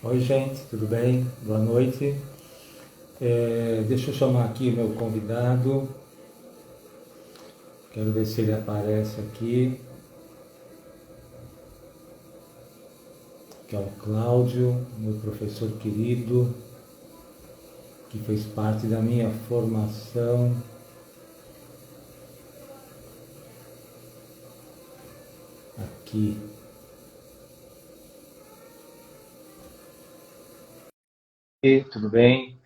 Oi, gente, tudo bem? Boa noite. Deixa eu chamar aqui o meu convidado. Quero ver se ele aparece aqui, que é o Cláudio, meu professor querido, que fez parte da minha formação aqui. E tudo bem?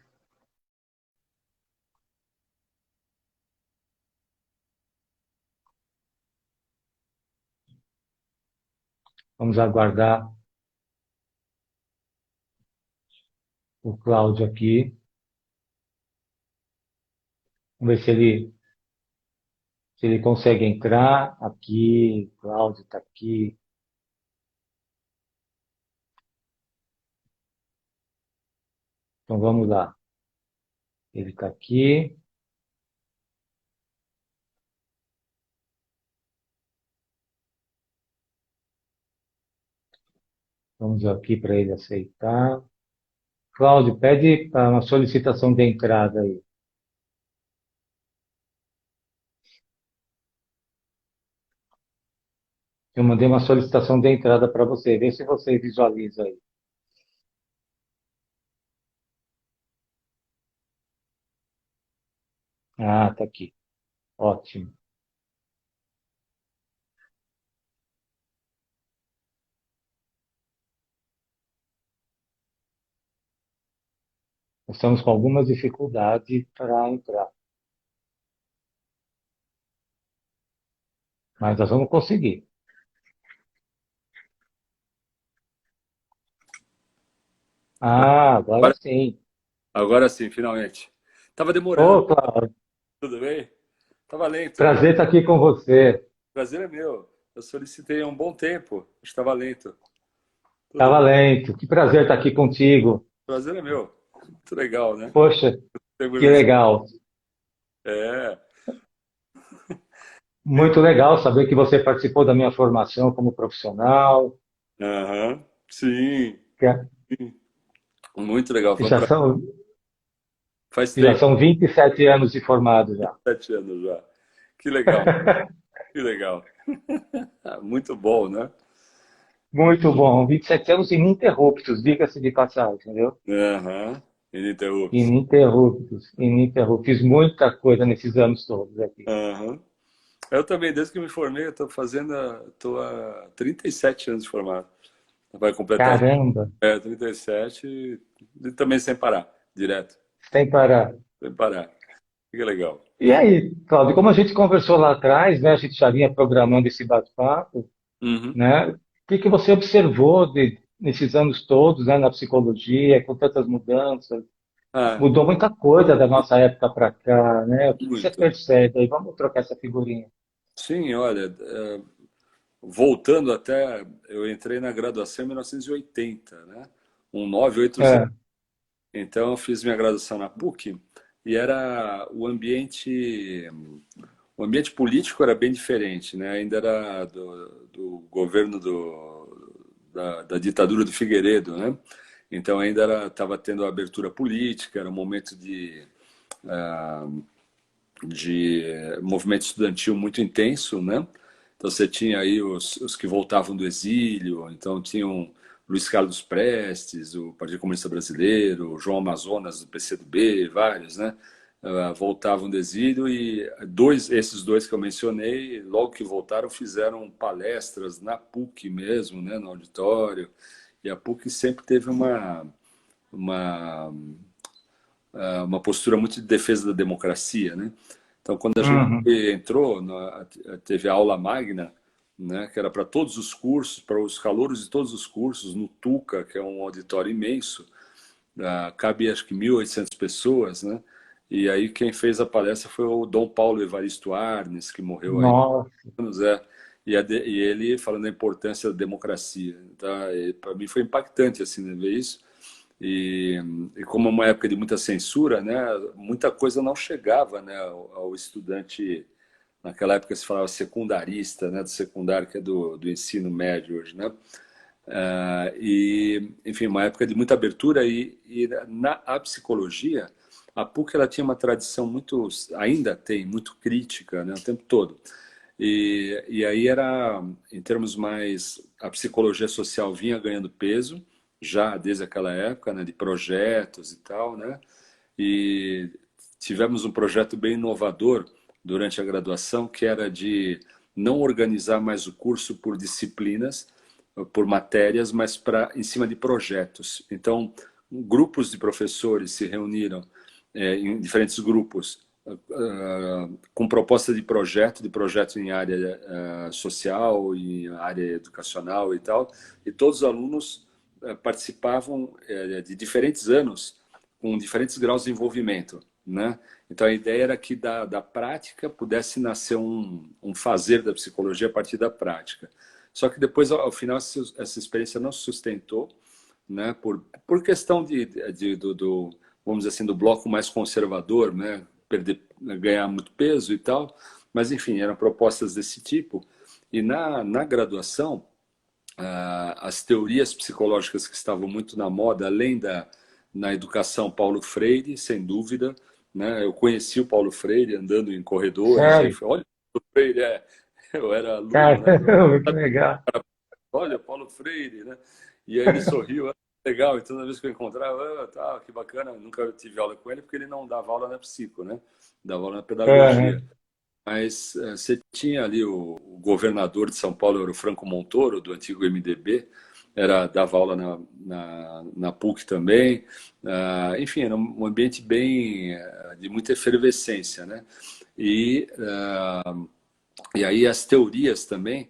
Vamos aguardar o Cláudio aqui. Vamos ver se ele consegue entrar aqui. O Cláudio está aqui. Então vamos lá. Ele está aqui. Vamos aqui para ele aceitar. Cláudio, pede para uma solicitação de entrada aí. Eu mandei uma solicitação de entrada para você. Vê se você visualiza aí. Ah, tá aqui. Ótimo. Estamos com algumas dificuldades para entrar, mas nós vamos conseguir. Ah, agora Agora, sim. agora sim, finalmente. Tava demorando, Ô, Cláudio, tudo bem? Tava lento. prazer estar aqui com você. Prazer é meu. Eu solicitei há um bom tempo. Estava lento. Tudo Estava bem. lento. Que prazer estar aqui contigo. Prazer é meu. Muito legal, né? Poxa, Temos que esse- legal. É. Muito legal saber que você participou da minha formação como profissional. Aham. Sim. Que Muito legal. Foi um já prazer. são, Faz já tempo, são 27 anos de formado já. 7 anos já. Que legal. Que legal. Muito bom, né? Muito bom. 27 anos ininterruptos, diga-se de passagem, entendeu? Aham. Ininterrupto. Ininterruptos, ininterruptos. Fiz muita coisa nesses anos todos aqui. Aham. Eu também, desde que me formei, eu estou fazendo, estou há 37 anos de formado. Vai completar Caramba, 37 e também sem parar, direto, sem parar. sem parar. Que legal. E aí, Cláudio, como a gente conversou lá atrás, né, a gente já vinha programando esse bate-papo, Uhum. né? O que que você observou nesses anos todos, né, na psicologia, com tantas mudanças? Ah, Mudou muita coisa da nossa época para cá, né? O que que você muito. percebe aí? Vamos trocar essa figurinha. Sim, olha, voltando até, eu entrei na graduação em 1980, né? 1980. É, Então, eu fiz minha graduação na PUC e era o ambiente político era bem diferente, né? Ainda era do governo da ditadura do Figueiredo, né? Então ainda estava tendo a abertura política, era um momento de movimento estudantil muito intenso, né? Então você tinha aí os que voltavam do exílio, então tinham Luiz Carlos Prestes, o Partido Comunista Brasileiro, o João Amazonas do PCdoB, vários, né? Voltavam do exílio e esses dois que eu mencionei, logo que voltaram, fizeram palestras na PUC mesmo, né? No auditório. E a PUC sempre teve uma, uma postura muito de defesa da democracia, né? Então, quando a gente uhum. entrou, teve a aula magna, né, que era para todos os cursos, para os calouros de todos os cursos, no Tuca, que é um auditório imenso, cabe acho que 1.800 pessoas, né? E aí quem fez a palestra foi o Dom Paulo Evaristo Arnes, que morreu aí Nossa, há anos, e ele falando da importância da democracia. Tá? Para mim foi impactante assim, né, ver isso. E, e como é uma época de muita censura, né, muita coisa não chegava, né, ao estudante. Naquela época se falava secundarista, né, do secundário, que é do ensino médio hoje, né? E, enfim, uma época de muita abertura e a psicologia, a PUC ela tinha uma tradição muito, ainda tem, muito crítica, né, o tempo todo. E aí era, em termos mais, a psicologia social vinha ganhando peso, já desde aquela época, né, de projetos e tal, né, e tivemos um projeto bem inovador durante a graduação, que era de não organizar mais o curso por disciplinas, por matérias, mas em cima de projetos. Então, grupos de professores se reuniram em diferentes grupos com proposta de projeto em área social, em área educacional e tal, e todos os alunos participavam de diferentes anos, com diferentes graus de envolvimento, né? Então a ideia era que da prática pudesse nascer um fazer da psicologia a partir da prática. Só que depois, ao final, essa experiência não se sustentou, né? Por questão vamos dizer assim, do bloco mais conservador, né? Ganhar muito peso e tal. Mas, enfim, eram propostas desse tipo. E na graduação, as teorias psicológicas que estavam muito na moda, além na educação, Paulo Freire, sem dúvida, né? Eu conheci o Paulo Freire andando em corredores, aí Sério? falei, olha, o Freire eu era aluno, né? Caramba, que legal. Olha, Paulo Freire, né? E aí ele sorriu, legal, e toda vez que eu encontrava, tá, que bacana, eu nunca tive aula com ele, porque ele não dava aula na psico, né? Dava aula na pedagogia. Aham. Mas você tinha ali o governador de São Paulo, era o Franco Montoro, do antigo MDB, dava aula na PUC também. Enfim, era um ambiente bem de muita efervescência, né? E, e aí as teorias também,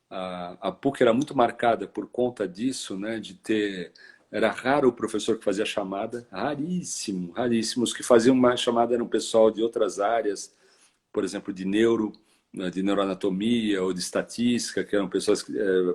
a PUC era muito marcada por conta disso, né? De ter era raro o professor que fazia chamada, raríssimo, raríssimo. Os que faziam mais chamada eram o pessoal de outras áreas, por exemplo, né, de neuroanatomia ou de estatística, que eram pessoas,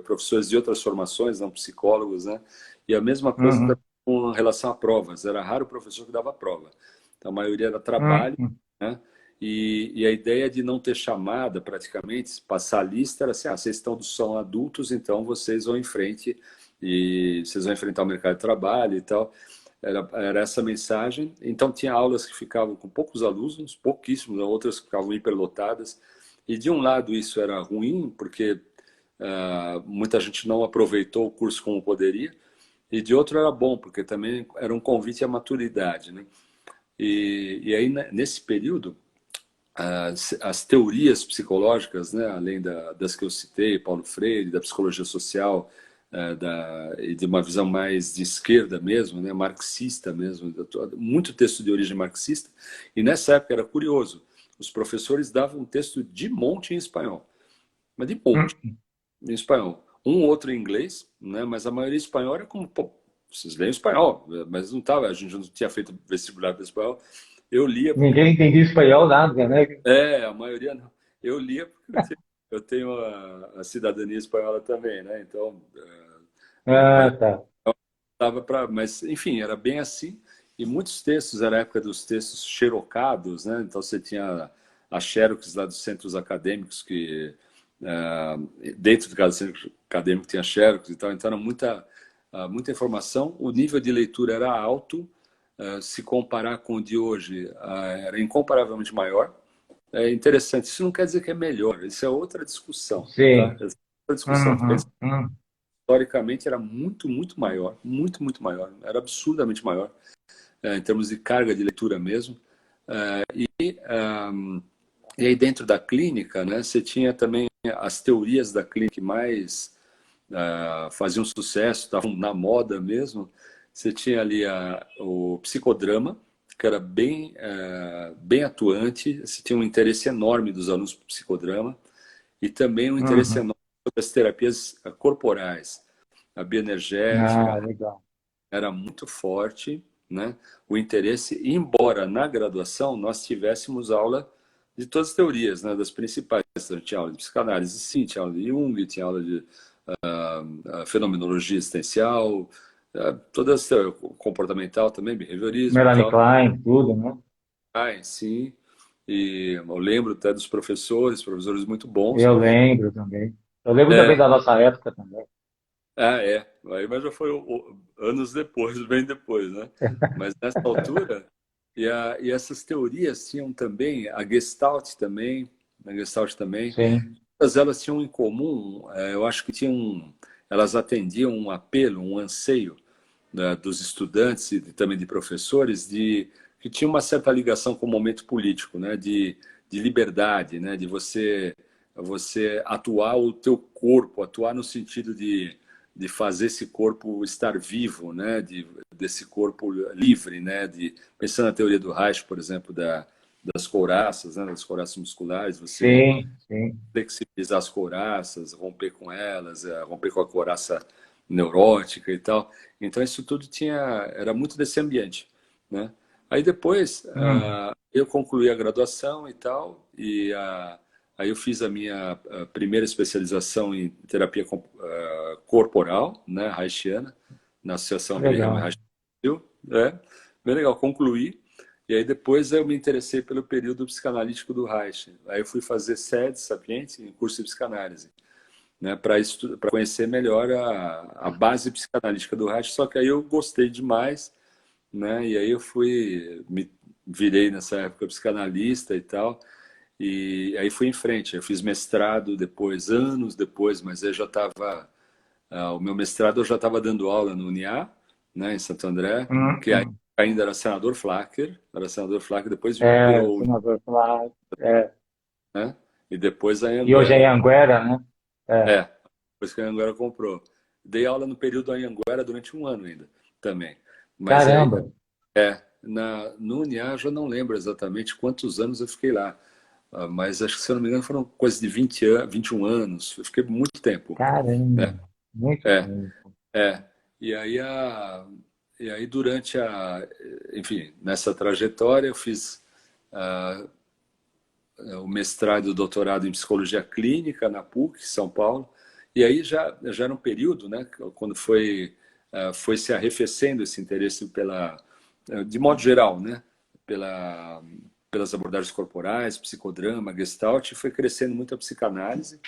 professores de outras formações, não psicólogos, né? E a mesma coisa Uhum. com relação a provas. Era raro o professor que dava prova. Então, a maioria era trabalho, Uhum. né? E a ideia de não ter chamada, praticamente, passar a lista, era assim, vocês são adultos, então vocês vão em frente e vocês vão enfrentar o mercado de trabalho e tal. Era essa mensagem. Então, tinha aulas que ficavam com poucos alunos, pouquíssimos, outras que ficavam hiperlotadas. E, de um lado, isso era ruim, porque muita gente não aproveitou o curso como poderia. E, de outro, era bom, porque também era um convite à maturidade, né? E aí, nesse período, as teorias psicológicas, né, além das que eu citei, Paulo Freire, da psicologia social, e de uma visão mais de esquerda mesmo, né, marxista mesmo, muito texto de origem marxista. E nessa época era curioso, os professores davam um texto de monte em espanhol, mas de monte Uhum. em espanhol. Um outro em inglês, né, mas a maioria em espanhol era como, pô, vocês leem espanhol, mas não tava, a gente não tinha feito vestibular para espanhol. Eu lia porque Ninguém entendia espanhol, nada, né? a maioria não. Eu lia porque eu tenho a cidadania espanhola também, né? Então, mas Ah, tá. dava para, mas enfim, era bem assim. E muitos textos, era a época dos textos xerocados, né? Então você tinha as xerox lá dos centros acadêmicos que dentro de cada centro acadêmico tinha xerox e tal. Então era muita informação. O nível de leitura era alto. Se comparar com o de hoje, era incomparavelmente maior. É interessante. Isso não quer dizer que é melhor. Isso é outra discussão, tá? Sim. Essa é outra discussão. Uhum. Uhum. Historicamente era muito, muito maior, muito, muito maior. Era absurdamente maior, em termos de carga de leitura mesmo. E aí dentro da clínica, né, você tinha também as teorias da clínica que mais faziam sucesso, estavam na moda mesmo. Você tinha ali o psicodrama, que era bem atuante. Você tinha um interesse enorme dos alunos por psicodrama e também um interesse Uhum. enorme sobre as terapias corporais. A Ah, bioenergética legal. era muito forte, né? O interesse, embora na graduação nós tivéssemos aula de todas as teorias, né? Das principais. Então, tinha aula de psicanálise, sim, tinha aula de Jung, tinha aula de fenomenologia existencial, todas comportamental também, behaviorismo e Melanie tal. Klein, tudo, né? Sim. E eu lembro até dos professores muito bons. Eu lembro também. Eu lembro também da nossa época também. Ah, é. Aí, mas já foi anos depois, bem depois, né? Mas nessa altura, e essas teorias tinham também, a Gestalt também, Sim, todas elas tinham em comum, eu acho que tinham, elas atendiam um apelo, um anseio, né, dos estudantes e também de professores, que tinha uma certa ligação com o momento político, né, de liberdade, né, de você atuar o teu corpo, atuar no sentido de fazer esse corpo estar vivo, né, desse corpo livre, né, pensando na teoria do Reich, por exemplo, das couraças, né, das couraças musculares, você sim, sim. flexibilizar as couraças, romper com elas, romper com a couraça neurótica e tal. Então isso tudo era muito desse ambiente, né? Aí depois Hum, eu concluí a graduação e tal, aí eu fiz a minha primeira especialização em terapia corporal, né, Reichiana, na Associação Wilhelm legal. Reich Brasil, né? Bem legal, concluí. E aí depois eu me interessei pelo período psicanalítico do Reich. Aí eu fui fazer sede sapiente em curso de psicanálise, né, para conhecer melhor a base psicanalítica do Reich. Só que aí eu gostei demais, né? E aí eu me virei nessa época psicanalista e tal. E aí fui em frente. Eu fiz mestrado depois, anos depois, mas eu já estava o meu mestrado eu já estava dando aula no UniA, né, em Santo André, que aí Hum. ainda era senador Flacker, depois É, virou, senador Flávio. É. né? E depois a E hoje é em Anhanguera, Anguera, né? É. é, depois que a Anhanguera comprou. Dei aula no período da Anhanguera durante um ano ainda, também. Mas aí, Caramba, no UniA, eu já não lembro exatamente quantos anos eu fiquei lá. Mas acho que, se eu não me engano, foram coisas de 20 anos, 21 anos. Eu fiquei muito tempo, né? caramba. Muito É, tempo. é. E aí, durante enfim, nessa trajetória, eu fiz o mestrado e o doutorado em psicologia clínica na PUC, São Paulo. E aí já era um período, né, quando foi se arrefecendo esse interesse de modo geral, né, pelas abordagens corporais, psicodrama, gestalt, e foi crescendo muito a psicanálise,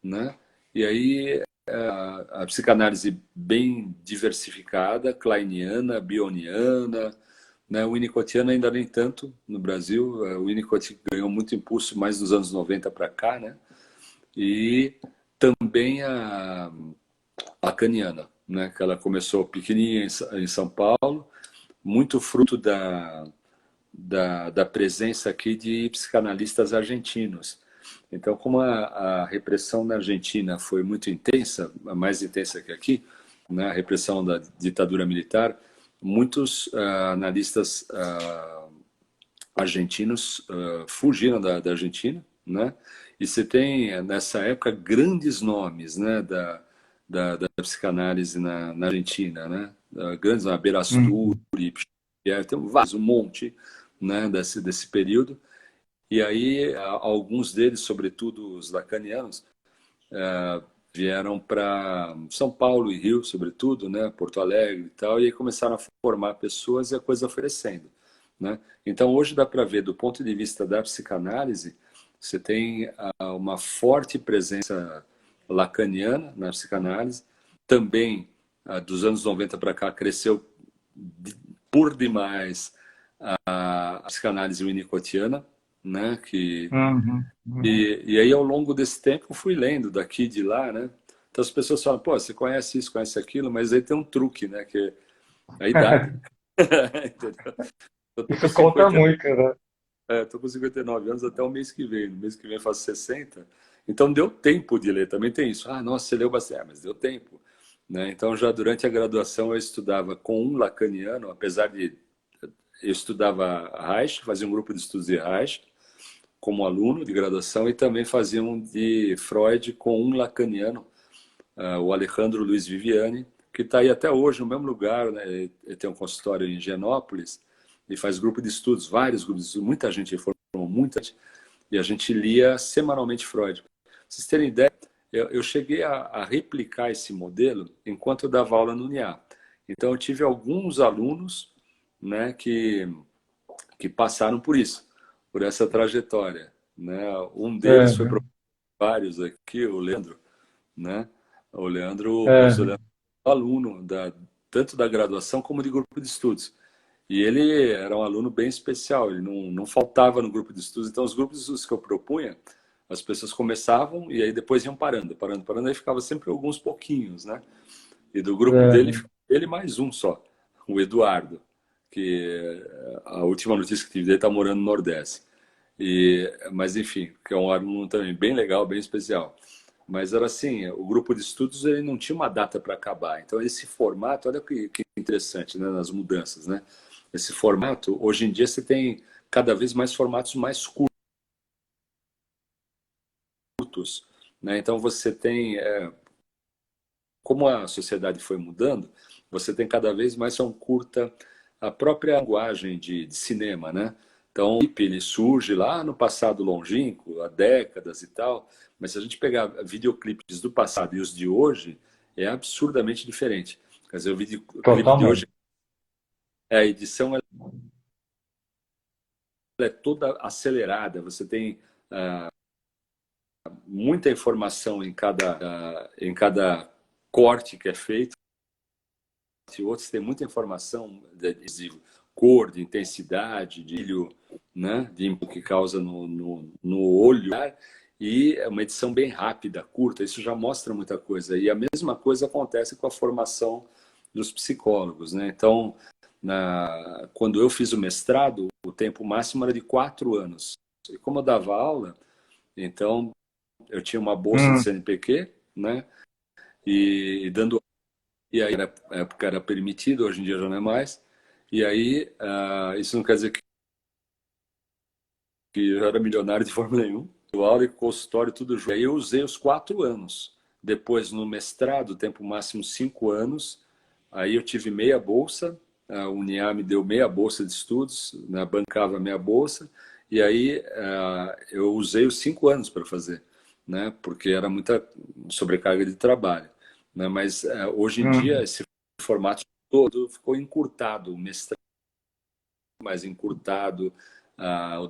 né? E aí a psicanálise bem diversificada, kleiniana, bioniana, né? O Winnicottiano ainda nem tanto no Brasil. O Winnicott ganhou muito impulso mais dos anos 90 para cá, né? E também a lacaniana, né? Que ela começou pequenininha em São Paulo, muito fruto da presença aqui de psicanalistas argentinos. Então, como a repressão na Argentina foi muito intensa, mais intensa que aqui, né, a repressão da ditadura militar, muitos analistas argentinos fugiram da Argentina, né? E você tem, nessa época, grandes nomes, né, da psicanálise na Argentina, né? Grandes nomes, Hum. Berasturi, tem vários, um monte, né, desse período. E aí, alguns deles, sobretudo os lacanianos, vieram para São Paulo e Rio, sobretudo, né, Porto Alegre e tal, e aí começaram a formar pessoas e a coisa foi crescendo, né? Então, hoje dá para ver, do ponto de vista da psicanálise, você tem uma forte presença lacaniana na psicanálise, também dos anos 90 para cá cresceu por demais a psicanálise winnicottiana, né, Uhum, uhum. e aí, ao longo desse tempo, eu fui lendo daqui e de lá, né? Então as pessoas falam, pô, você conhece isso, conhece aquilo, mas aí tem um truque, né? Que é a idade. Entendeu? Eu tô com Isso conta 50, muito, né? tô com 59 anos até o mês que vem. No mês que vem eu faço 60. Então deu tempo de ler. Também tem isso. Ah, nossa, você leu bastante. Mas deu tempo. Né? Então já durante a graduação eu estudava com um lacaniano, apesar de eu estudava Reich, fazia um grupo de estudos de Reich, como aluno de graduação, e também faziam de Freud com um lacaniano, o Alejandro Luiz Viviani, que está aí até hoje no mesmo lugar, né? Ele tem um consultório em Genópolis e faz grupo de estudos, vários grupos de estudos, muita gente formou, muita gente, e a gente lia semanalmente Freud. Pra vocês terem ideia, eu cheguei a replicar esse modelo enquanto eu dava aula no UniA. Então eu tive alguns alunos, né, que passaram por isso, por essa trajetória, né? Um deles foi Uhum. vários aqui, o Leandro, né? O professor É, Leandro é aluno tanto da graduação como de grupo de estudos. E ele era um aluno bem especial, ele não faltava no grupo de estudos. Então, os grupos de estudos que eu propunha, as pessoas começavam e aí depois iam parando, aí ficava sempre alguns pouquinhos, né? E do grupo dele, é, ele mais um só, o Eduardo, que a última notícia que tive dele está morando no Nordeste. Mas enfim, que é um aluno também bem legal, bem especial. Mas era assim, o grupo de estudos ele não tinha uma data para acabar. Então esse formato, olha que interessante, né, nas mudanças, né? Esse formato, hoje em dia você tem cada vez mais formatos mais curtos, né? Então você tem, como a sociedade foi mudando, você tem cada vez mais são curta a própria linguagem de cinema, né? Então, o clipe, ele surge lá no passado longínquo, há décadas e tal, mas se a gente pegar videoclipes do passado e os de hoje, é absurdamente diferente. Quer dizer, o videoclipe de hoje, totalmente. a edição ela é toda acelerada, você tem muita informação em cada corte que é feito, outros têm muita informação de cor, de intensidade, de brilho, né, de input que causa no olho, e é uma edição bem rápida, curta, isso já mostra muita coisa. E a mesma coisa acontece com a formação dos psicólogos, né? Então, quando eu fiz o mestrado, o tempo máximo era de 4 anos. E como eu dava aula, então eu tinha uma bolsa de Hum, CNPq, né? Dando e aí, na época era permitido, hoje em dia já não é mais. E aí, isso não quer dizer que eu era milionário de forma nenhuma. O aula e consultório, tudo junto. E aí eu usei os 4 anos. Depois, no mestrado, tempo máximo 5 anos. Aí eu tive meia bolsa. A UniA me deu meia bolsa de estudos, né, bancava meia bolsa. E aí eu usei os 5 anos para fazer, né, porque era muita sobrecarga de trabalho. Né, mas hoje em dia, hum. esse formato todo ficou encurtado. O mestrado mais encurtado, o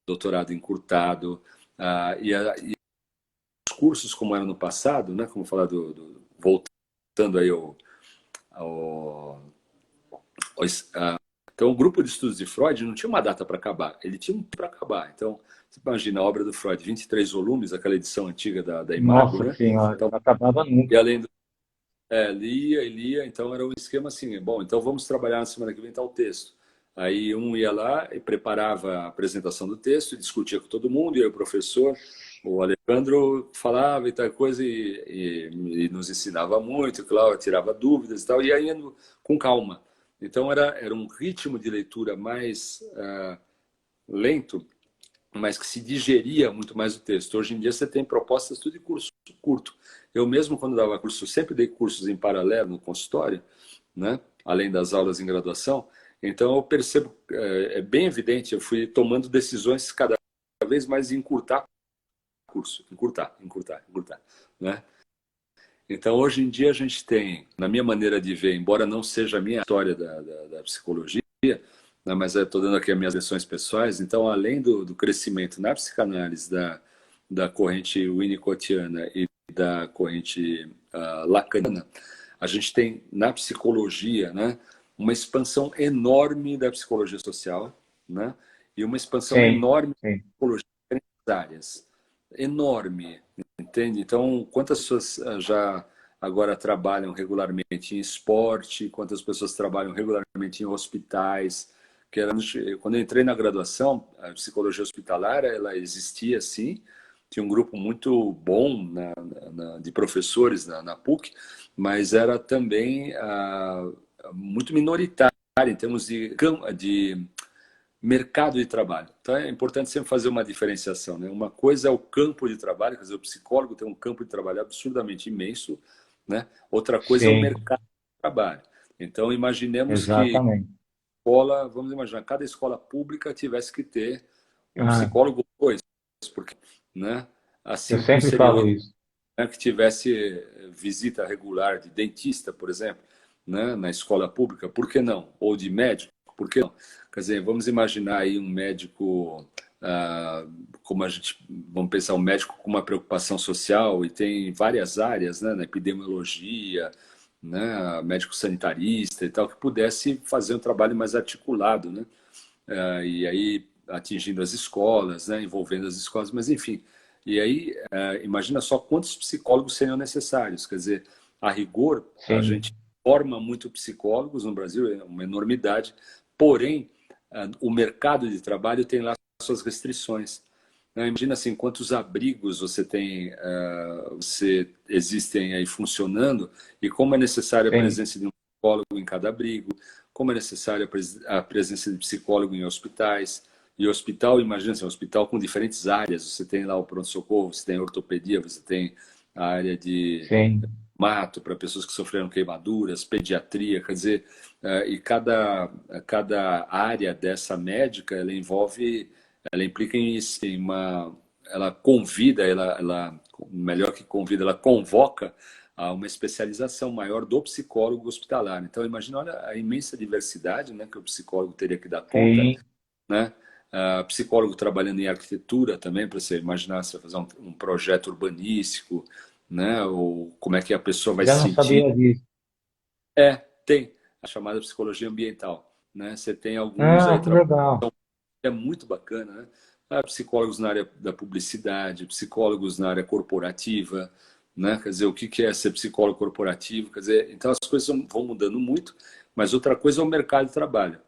doutorado encurtado, e os cursos como era no passado, né? Como falar voltando aí ao, então o grupo de estudos de Freud não tinha uma data para acabar, ele tinha um para acabar. Então você imagina a obra do Freud, 23 volumes, aquela edição antiga da Imago, Nossa né? Senhora, Então não acabava e nunca. além do lia e lia, então era um esquema assim, bom, então vamos trabalhar na semana que vem tal texto. Aí um ia lá e preparava a apresentação do texto, discutia com todo mundo, e aí o professor, o Alejandro, falava e tal coisa, e nos ensinava muito, claro, tirava dúvidas e tal, e aí indo com calma. Então era um ritmo de leitura mais lento, mas que se digeria muito mais o texto. Hoje em dia você tem propostas tudo de curso curto. Eu mesmo, quando dava curso, sempre dei cursos em paralelo no consultório, né? Além das aulas em graduação. Então eu percebo, é bem evidente, eu fui tomando decisões cada vez mais em encurtar curso, encurtar, né? Então hoje em dia a gente tem, na minha maneira de ver, embora não seja a minha história da psicologia, né, mas estou dando aqui as minhas lições pessoais. Então, além do crescimento na psicanálise da corrente winnicottiana e da corrente lacaniana, a gente tem na psicologia, né, uma expansão enorme da psicologia social, né, e uma expansão Sim, enorme da sim. psicologia em várias áreas. Enorme, entende? Então, quantas pessoas já agora trabalham regularmente em esporte, quantas pessoas trabalham regularmente em hospitais, que era, quando eu entrei na graduação, a psicologia hospitalar, ela existia sim, tinha um grupo muito bom de professores na PUC, mas era também muito minoritária em termos de mercado de trabalho. Então é importante sempre fazer uma diferenciação, né? Uma coisa é o campo de trabalho, quer dizer, o psicólogo tem um campo de trabalho absurdamente imenso, né? Outra coisa é o Sim, mercado de trabalho. Então imaginemos que exatamente. vamos imaginar, cada escola pública tivesse que ter um Ah, psicólogo ou dois, porque, né? eu Assim como sempre seria o falo isso. né, que tivesse visita regular de dentista, por exemplo, né, na escola pública, por que não? Ou de médico, por que não? Quer dizer, vamos imaginar aí um médico como a gente, vamos pensar, um médico com uma preocupação social e tem várias áreas, né, na epidemiologia, né, médico sanitarista e tal, que pudesse fazer um trabalho mais articulado, né, e aí atingindo as escolas, né, envolvendo as escolas, mas enfim. E aí, imagina só quantos psicólogos seriam necessários. Quer dizer, a rigor, a gente sim, forma muito psicólogos no Brasil, é uma enormidade, porém, o mercado de trabalho tem lá suas restrições. Imagina assim, quantos abrigos você tem, existem aí funcionando e como é necessária a sim, presença de um psicólogo em cada abrigo, como é necessária a presença de psicólogo em hospitais. E hospital, imagina assim, um hospital com diferentes áreas. Você tem lá o pronto-socorro, você tem a ortopedia, você tem a área de sim, mato para pessoas que sofreram queimaduras, pediatria, quer dizer, e cada área dessa médica, ela implica em uma, ela convida, melhor que convida, ela convoca a uma especialização maior do psicólogo hospitalar. Então, imagina, olha a imensa diversidade, né, que o psicólogo teria que dar conta, sim. né? Psicólogo trabalhando em arquitetura também, para você imaginar, você vai fazer um projeto urbanístico, né? Ou como é que a pessoa vai Já se não sentir. sabia disso. Tem a chamada psicologia ambiental, né? Você tem alguns Ah, aí que legal. é muito bacana, né? Psicólogos na área da publicidade, psicólogos na área corporativa, né? Quer dizer, o que é ser psicólogo corporativo? Quer dizer, então as coisas vão mudando muito, mas outra coisa é o mercado de trabalho,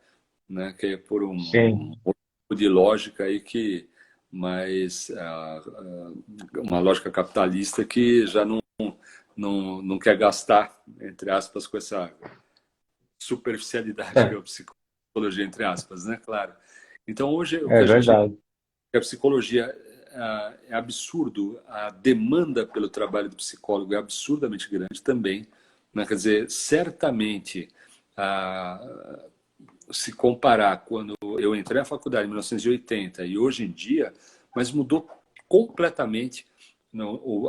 né? Que é por Sim, um tipo de lógica aí que mais uma lógica capitalista que já não quer gastar, entre aspas, com essa superficialidade que é a psicologia, entre aspas, né? Claro. Então, hoje, o que é a gente verdade. a psicologia é absurdo, a demanda pelo trabalho do psicólogo é absurdamente grande também, né? Quer dizer, certamente, ah, se comparar quando eu entrei na faculdade em 1980 e hoje em dia, mas mudou completamente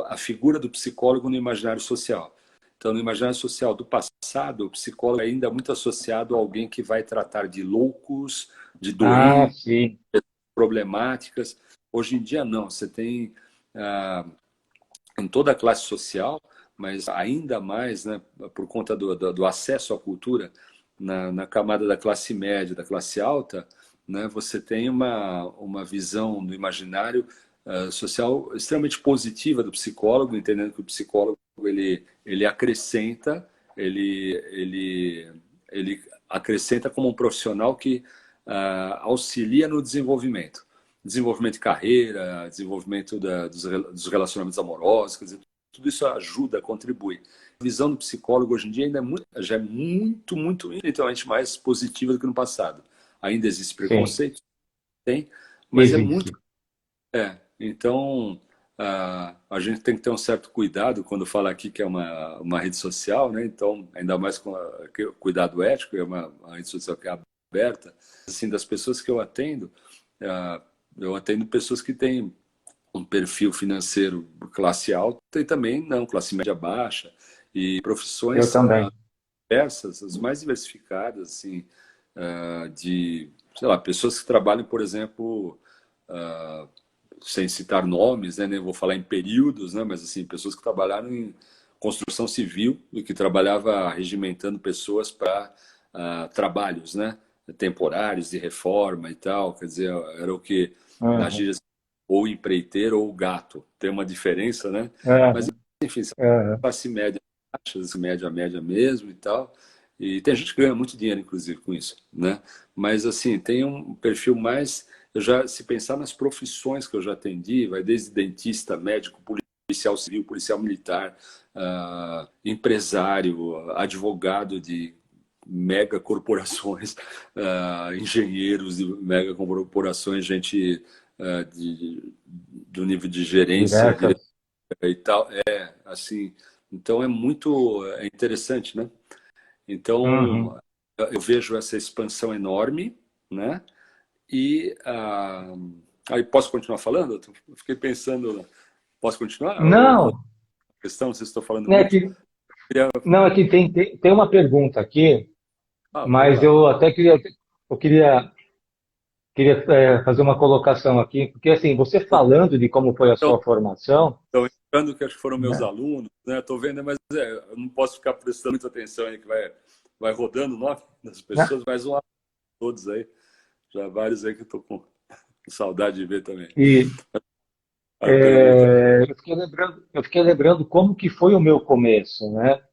a figura do psicólogo no imaginário social. Então, no imaginário social do passado, o psicólogo é ainda muito associado a alguém que vai tratar de loucos, de Ah, doentes, sim, problemáticas. Hoje em dia, não. Você tem em toda a classe social, mas ainda mais, né, por conta do acesso à cultura, na camada da classe média, da classe alta, né, você tem uma visão do imaginário social extremamente positiva do psicólogo, entendendo que o psicólogo ele acrescenta, ele acrescenta como um profissional que auxilia no desenvolvimento de carreira, desenvolvimento dos relacionamentos amorosos, quer dizer, tudo isso ajuda, contribui. A visão do psicólogo hoje em dia ainda já é muito, muito, infinitamente mais positiva do que no passado. Ainda existe sim, preconceito, tem, mas é muito. existe. Então, a gente tem que ter um certo cuidado quando fala aqui que é uma rede social, né? Então, ainda mais com cuidado ético, é uma rede social que é aberta. Assim, das pessoas que ah, eu atendo pessoas que têm um perfil financeiro classe alta e também não, classe média baixa, e Eu profissões também. diversas, as mais diversificadas, assim, de, sei lá, pessoas que trabalham, por exemplo, ah, sem citar nomes, né, nem vou falar em períodos, né, mas assim, pessoas que trabalharam em construção civil e que trabalhava regimentando pessoas para trabalhos, né, temporários de reforma e tal, quer dizer, era o que na Aham, gíria ou empreiteiro ou gato, tem uma diferença, né? Mas aham, enfim, são aham. classe média, baixas, média mesmo e tal. E tem gente que ganha muito dinheiro, inclusive, com isso, né? Mas, assim, tem um perfil mais... Eu já, se pensar nas profissões que eu já atendi, vai desde dentista, médico, policial civil, policial militar, empresário, advogado de mega corporações, engenheiros de mega corporações, gente do nível de gerência, Diversas. e tal, assim, então é interessante, né? Então Uhum. eu vejo essa expansão enorme, né? E aí posso continuar falando? Eu fiquei pensando, posso continuar? Ou Não, questão, vocês estão falando é muito? que, não, é que tem uma pergunta aqui, Vamos mas lá. eu até queria, eu queria queria fazer uma colocação aqui, porque assim, você falando de como foi a Então, sua formação, entrando que acho que foram meus né? alunos, né? Estou vendo, mas eu não posso ficar prestando muita atenção aí que vai rodando o nome das Né? pessoas, mas um abraço a todos aí. Já vários aí que eu estou com saudade de ver também. E Pergunta. eu fiquei lembrando como que foi o meu começo, né?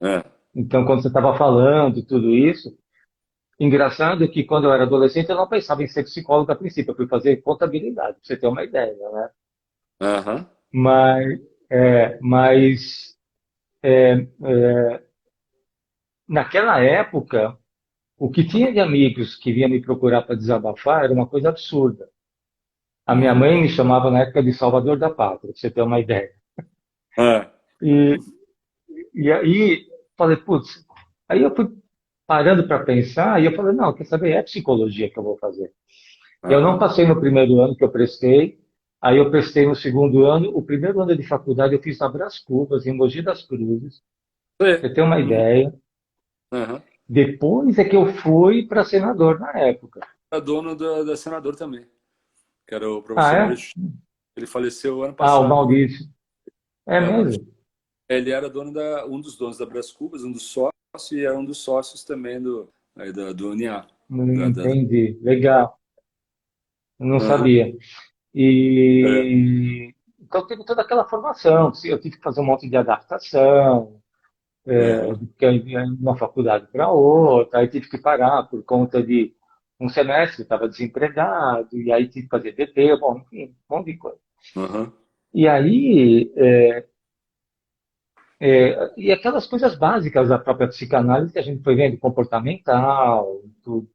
É. Então, quando você estava falando tudo isso, engraçado que quando eu era adolescente eu não pensava em ser psicólogo a princípio, eu fui fazer contabilidade, para você ter uma ideia, né? Aham. Mas, mas naquela época, o que tinha de amigos que vinham me procurar para desabafar era uma coisa absurda. A minha Uhum. mãe me chamava na época de Salvador da Pátria, para você ter uma ideia. É. E, e aí, falei, putz, aí eu fui parando para pensar e eu falei, não, quer saber, é psicologia que eu vou fazer. Eu não Aham. passei no primeiro ano que eu prestei, aí eu prestei no segundo ano. O primeiro ano de faculdade eu fiz na Brás Cubas, em Mogi das Cruzes, É. pra você ter uma Uhum. ideia. Aham. Depois é que eu fui para senador na época. É dono da Senador também, que era o Ah, professor é? Maurício. Ele faleceu ano Ah, o passado. Maurício. É É, o Maurício. mesmo? Ele era dono um dos donos da Brás Cubas, um dos sócios, e era um dos sócios também do UNIA. Não Da, da, entendi. Legal. Eu não Aham. sabia. É. E então teve toda aquela formação. Eu tive que fazer um monte de adaptação, Aham. de uma faculdade para outra, aí tive que parar por conta de um semestre, estava desempregado, e aí tive que fazer DP, bom, enfim, um monte de coisa. Aham. E aí, e aquelas coisas básicas da própria psicanálise que a gente foi vendo, comportamental, tudo.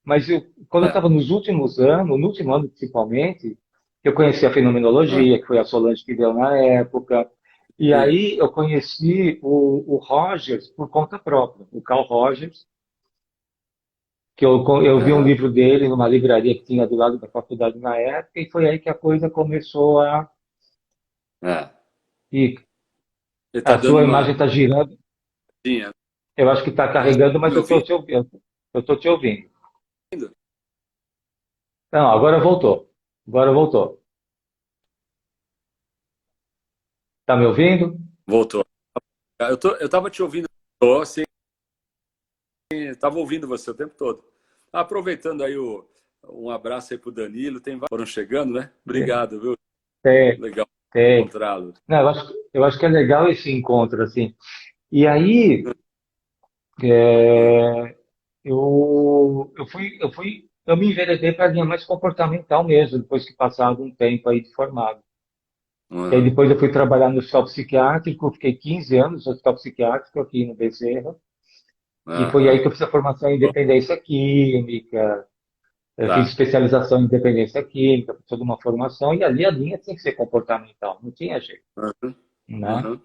Mas quando eu É. estava nos últimos anos, no último ano principalmente, eu conheci a Ah, fenomenologia, que foi a Solange que deu na época, e sim. aí eu conheci o Rogers por conta própria, o Carl Rogers, que eu vi um Aham. livro dele numa livraria que tinha do lado da faculdade na época, e foi aí que a coisa começou a. É. E Ele tá a dando sua uma. imagem está girando, Tinha. eu acho que está Você carregando, tá mas me eu estou ouvindo? te ouvindo. Eu estou te ouvindo. Não, agora voltou. Agora voltou. Está me ouvindo? Voltou. Eu tava te ouvindo, tô, assim, tava ouvindo você o tempo todo. Aproveitando aí um abraço aí pro Danilo, tem vários foram chegando, né? Obrigado, viu? Tem, Legal tem. encontrá-lo. Não, eu acho que é legal esse encontro, assim. E aí, é, eu me enveredei para a linha mais comportamental mesmo, depois que passado um tempo aí de formado. E aí Aham. depois eu fui trabalhar no hospital psiquiátrico, fiquei 15 anos no hospital psiquiátrico aqui no Bezerra, e foi aí Aham. que eu fiz a formação em dependência química, eu fiz Tá. especialização em dependência química, toda uma formação, e ali a linha tinha que ser comportamental, não tinha jeito, Aham. né? Aham.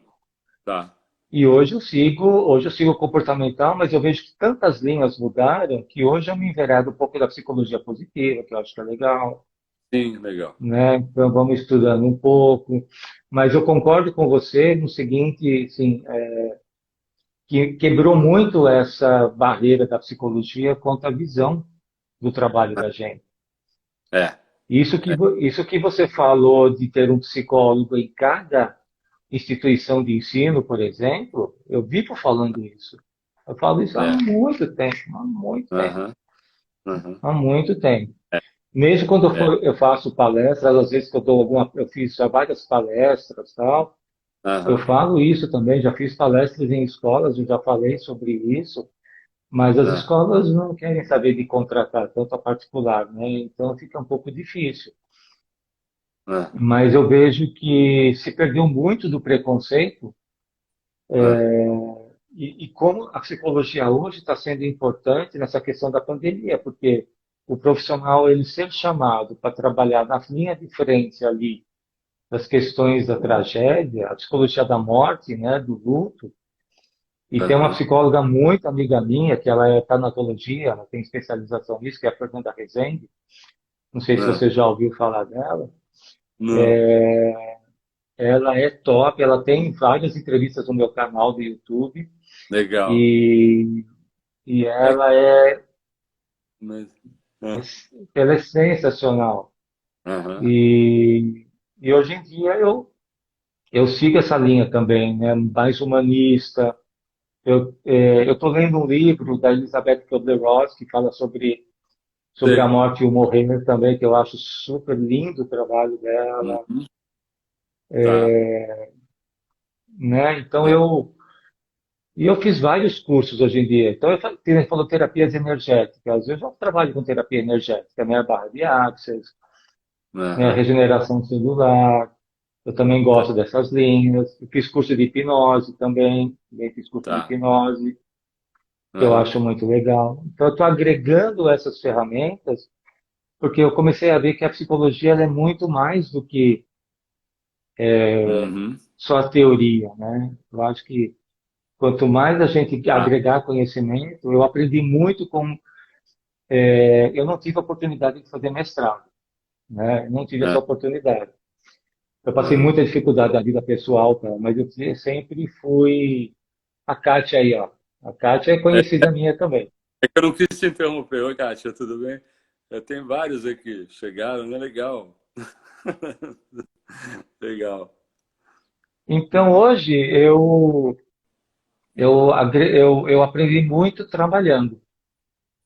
Tá. E hoje eu sigo o comportamental, mas eu vejo que tantas linhas mudaram que hoje eu me enveredo um pouco da psicologia positiva, que eu acho que é legal, Sim, legal. né? Então vamos estudando um pouco. Mas eu concordo com você no seguinte, assim, que quebrou muito essa barreira da psicologia quanto à visão do trabalho da gente. É. Isso que você falou de ter um psicólogo em cada instituição de ensino, por exemplo, eu vivo falando isso. Eu falo isso há É. muito tempo, há muito tempo, Aham. Aham. há muito tempo. Mesmo quando É. eu faço palestras, às vezes que eu fiz já várias palestras, tal, eu Aham. falo isso também, já fiz palestras em escolas, eu já falei sobre isso, mas as É. escolas não querem saber de contratar tanto a particular, né? Então fica um pouco difícil. É. Mas eu vejo que se perdeu muito do preconceito É. e como a psicologia hoje está sendo importante nessa questão da pandemia, porque o profissional ele ser chamado para trabalhar na linha de frente ali das questões da tragédia, a psicologia da morte, né, do luto, e tem uma Aham. psicóloga muito amiga minha, que ela é tanatologia, ela tem especialização nisso, que é a Fernanda Rezende, não sei se É. você já ouviu falar dela. Não. Ela é top, ela tem várias entrevistas no meu canal do YouTube Legal. e, e É, ela é, mas, ela é sensacional. Aham. E, e hoje em dia eu sigo essa linha também, né? Mais humanista. Eu estou lendo um livro da Elizabeth Kubler-Ross que fala sobre a Sei. morte e o morrer também, que eu acho super lindo o trabalho dela, Uhum. Tá. né? Então Ah, eu fiz vários cursos hoje em dia. Então ele falou terapias energéticas. Eu já trabalho com terapia energética, né? Barra de Access, né? aham. Regeneração celular. Eu também Tá. gosto dessas linhas. Eu fiz curso de hipnose também fiz curso de Tá. hipnose, que eu Aham. acho muito legal. Então eu estou agregando essas ferramentas porque eu comecei a ver que a psicologia ela é muito mais do que Uhum. só a teoria, né? Eu acho que quanto mais a gente Tá. agregar conhecimento, eu aprendi muito com. Eu não tive a oportunidade de fazer mestrado, né? Não tive essa Ah, oportunidade. Eu passei aham. muita dificuldade na vida pessoal, cara, mas eu sempre fui. A Kátia aí, ó. A Kátia é É, conhecida minha também. é que eu não quis te interromper. Oi, Kátia, tudo bem? Tem vários aqui. Chegaram, né? Legal. Legal. Então hoje eu aprendi muito trabalhando,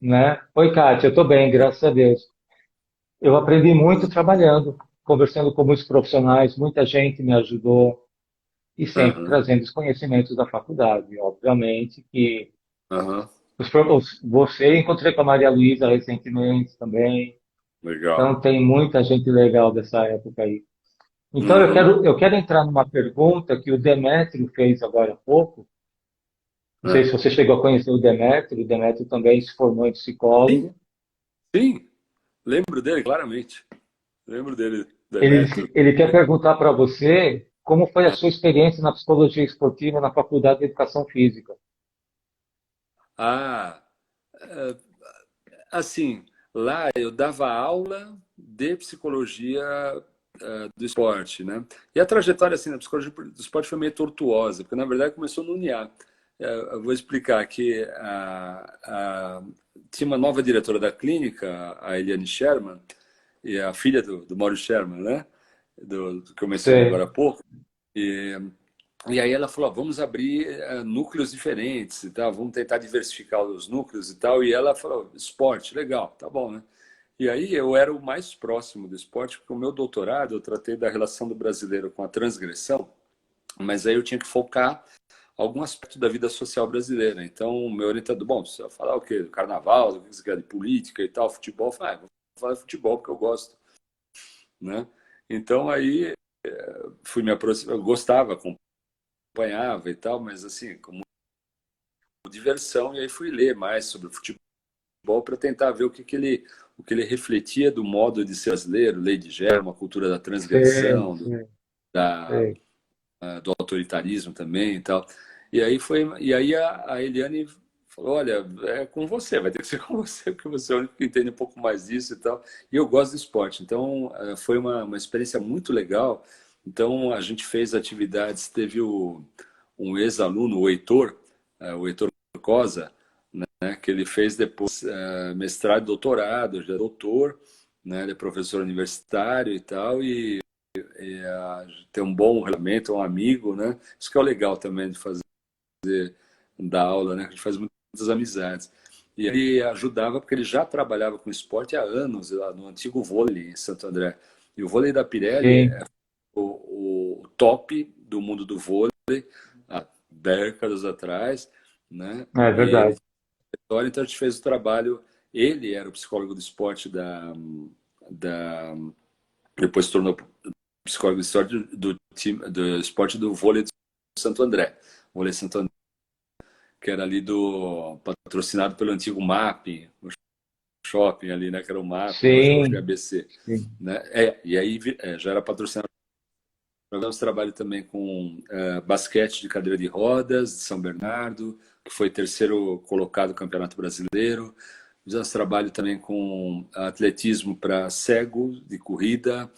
né? Oi, Kátia, eu estou bem, graças a Deus. Eu aprendi muito trabalhando, conversando com muitos profissionais, muita gente me ajudou e sempre Aham. trazendo os conhecimentos da faculdade. Obviamente que Aham. você encontrei com a Maria Luísa recentemente também, Legal. então tem muita gente legal dessa época aí. Então Uhum. eu quero entrar numa pergunta que o Demétrio fez agora há pouco. Não sei Ah. se você chegou a conhecer o Demétrio também se formou em Sim, psicólogo. sim. Lembro dele, claramente. Lembro dele, Ele, Demetrio. ele quer perguntar para você como foi a Ah, sua experiência na psicologia esportiva na Faculdade de Educação Física. ah, é, assim, lá eu dava aula de psicologia do esporte, né? E a trajetória assim na psicologia do esporte foi meio tortuosa, porque na verdade começou no UNIA. Eu vou explicar que tinha uma nova diretora da clínica, a Eliane Sherman, e a filha do Mauro Sherman, né? Do que eu mencionei agora há Sei, pouco. E, e aí ela falou, vamos abrir núcleos diferentes e tal, vamos tentar diversificar os núcleos e tal. E ela falou, esporte, legal, tá bom, né? E aí eu era o mais próximo do esporte, porque o meu doutorado eu tratei da relação do brasileiro com a transgressão, mas aí eu tinha que focar algum aspecto da vida social brasileira. Então, o meu orientador, bom, você vai falar o quê? Do carnaval, do que você quer, de política e tal, futebol? Eu falei, vou falar de futebol porque eu gosto, né? Então aí fui me aproximar, eu gostava, acompanhava e tal, mas assim, como diversão, e aí fui ler mais sobre o futebol para tentar ver o que ele refletia do modo de ser brasileiro, lei de Gera, uma cultura da sei, transgressão, sei, da, sei. do autoritarismo também e tal. E aí a Eliane falou, olha, é com você, vai ter que ser com você, porque você é o único que entende um pouco mais disso e tal. E eu gosto do esporte, então foi uma experiência muito legal. Então a gente fez atividades, teve um ex-aluno, o Heitor Cosa, né, que ele fez depois mestrado e doutorado, já é doutor, né, ele é professor universitário e tal, ter um bom relacionamento, um amigo, né? Isso que é o legal também de fazer da aula, né? A gente faz muitas amizades. E ele ajudava porque ele já trabalhava com esporte há anos lá no antigo vôlei em Santo André. E o vôlei da Pirelli é Sim, o top do mundo do vôlei há décadas atrás, né? é E ele verdade. então a gente fez o trabalho. Ele era o psicólogo do esporte da depois se tornou psicólogo de esporte do time do esporte do vôlei de Santo André, vôlei Santo André, que era ali do patrocinado pelo antigo MAP, o shopping ali, né, que era o MAP, hoje é Sim, ABC, sim. né? E aí já era patrocinado. Fizemos trabalho também com basquete de cadeira de rodas de São Bernardo, que foi terceiro colocado no Campeonato Brasileiro. Fizemos trabalho também com atletismo para cego de corrida.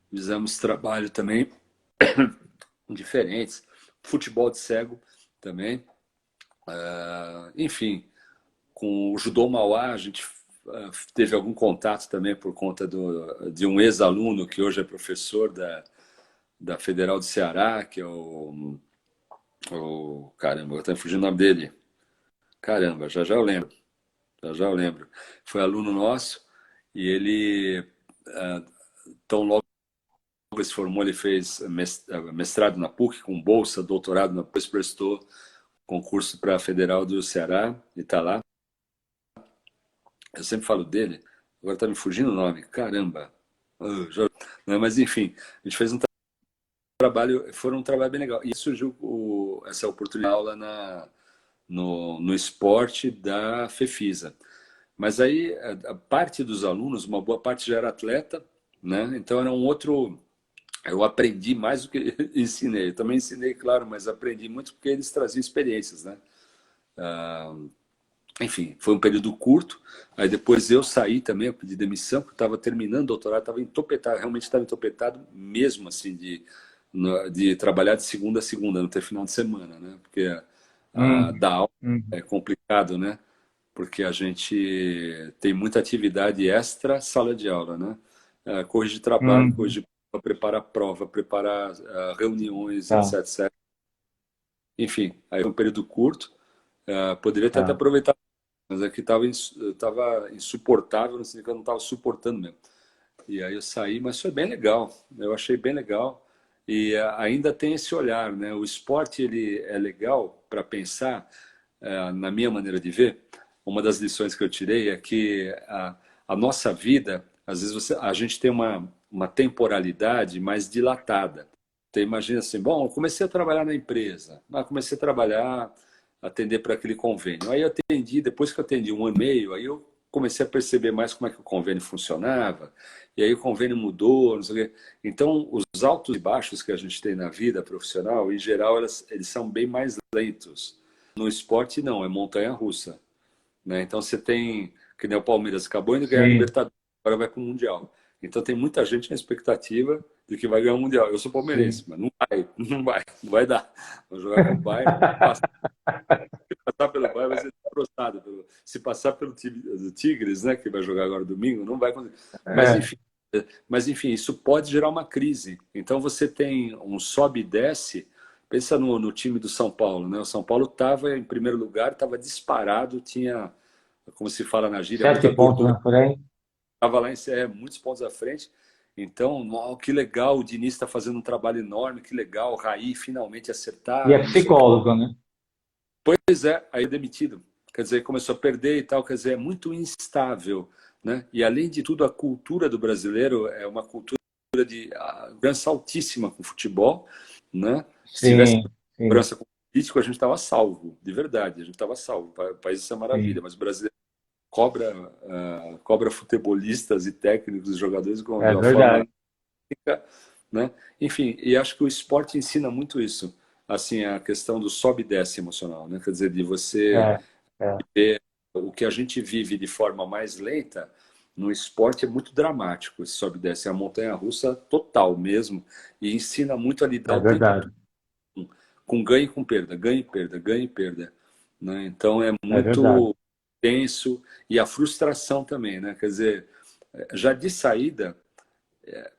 Fizemos trabalho também diferentes, futebol de cego também. Enfim, com o Judô Mauá, a gente teve algum contato também por conta de um ex-aluno que hoje é professor da Federal do Ceará, que é caramba, eu tô fugindo o nome dele. Caramba, já já eu lembro. Já já eu lembro. Foi aluno nosso e ele, tão logo ele se formou, ele fez mestrado na PUC com bolsa, doutorado na PUC, prestou concurso para a Federal do Ceará e está lá. Eu sempre falo dele, agora está me fugindo o nome. Caramba. Não, mas enfim, a gente fez um trabalho, foi um trabalho bem legal. E surgiu essa oportunidade de aula no esporte da Fefisa. Mas aí, a parte dos alunos, uma boa parte já era atleta, né? Então era um outro... Eu aprendi mais do que ensinei. Eu também ensinei, claro, mas aprendi muito porque eles traziam experiências, né? Enfim, foi um período curto. Aí depois eu saí também, eu pedi demissão, porque eu estava terminando o doutorado, estava entopetado, realmente estava entopetado mesmo, assim, de trabalhar de segunda a segunda, não ter final de semana, né? Porque Uhum, dar aula uhum, é complicado, né? Porque a gente tem muita atividade extra sala de aula, né? Corrigir trabalho, uhum. corrigir prova, preparar prova, preparar reuniões, Tá, etc, etc. Enfim, aí foi um período curto. Poderia ter até tá. aproveitado, mas aqui estava insuportável, no sentido que eu não estava suportando mesmo. E aí eu saí, mas foi bem legal. Eu achei bem legal. E ainda tem esse olhar, né? O esporte ele é legal para pensar, na minha maneira de ver. Uma das lições que eu tirei é que a nossa vida, às vezes a gente tem uma temporalidade mais dilatada. Então imagina assim, bom, eu comecei a trabalhar na empresa, comecei a trabalhar, atender para aquele convênio. Aí eu atendi, depois que eu atendi um ano e meio, aí eu comecei a perceber mais como é que o convênio funcionava, e aí o convênio mudou, não sei o quê. Então, os altos e baixos que a gente tem na vida profissional, em geral, eles são bem mais lentos. No esporte, não, é montanha-russa, né? Então, você tem, que nem o Palmeiras, acabou de ganhar a Sim, Libertadores, agora vai para o Mundial. Então, tem muita gente na expectativa de que vai ganhar o Mundial. Eu sou palmeirense, sim. mas não vai, não vai dar. Vou jogar com o Bayern, passar pelo Bayern vai ser destroçado. Se passar pelo time do Tigres, né, que vai jogar agora domingo, não vai conseguir. Mas É, enfim, isso pode gerar uma crise. Então você tem um sobe e desce. Pensa no time do São Paulo, né? O São Paulo estava em primeiro lugar, estava disparado, tinha, como se fala na gíria, muita 7 pontos, gordura. né, por aí. Estava lá muitos pontos à frente. Então, que legal, o Diniz está fazendo um trabalho enorme, que legal, o Raí finalmente E é acertaram, não sei o que. psicólogo, né? Pois é, aí é demitido. Quer dizer, começou a perder e tal, quer dizer, é muito instável, né? E além de tudo, a cultura do brasileiro é uma cultura de segurança altíssima com futebol, né? Se tivesse Sim, sim, segurança com político, a gente estava salvo, de verdade, a gente estava salvo. O país isso é maravilha, sim. mas o brasileiro cobra futebolistas e técnicos e jogadores de É uma forma, verdade. né? Enfim, e acho que o esporte ensina muito isso, assim, a questão do sobe e desce emocional, né? Quer dizer, de você É, é, ver o que a gente vive de forma mais lenta no esporte é muito dramático. Esse sobe e desce é a montanha-russa total mesmo e ensina muito a lidar é o tempo verdade. todo com ganho e com perda, ganho e perda, ganho e perda, né? Então é É verdade. muito tenso e a frustração também, né? Quer dizer, já de saída,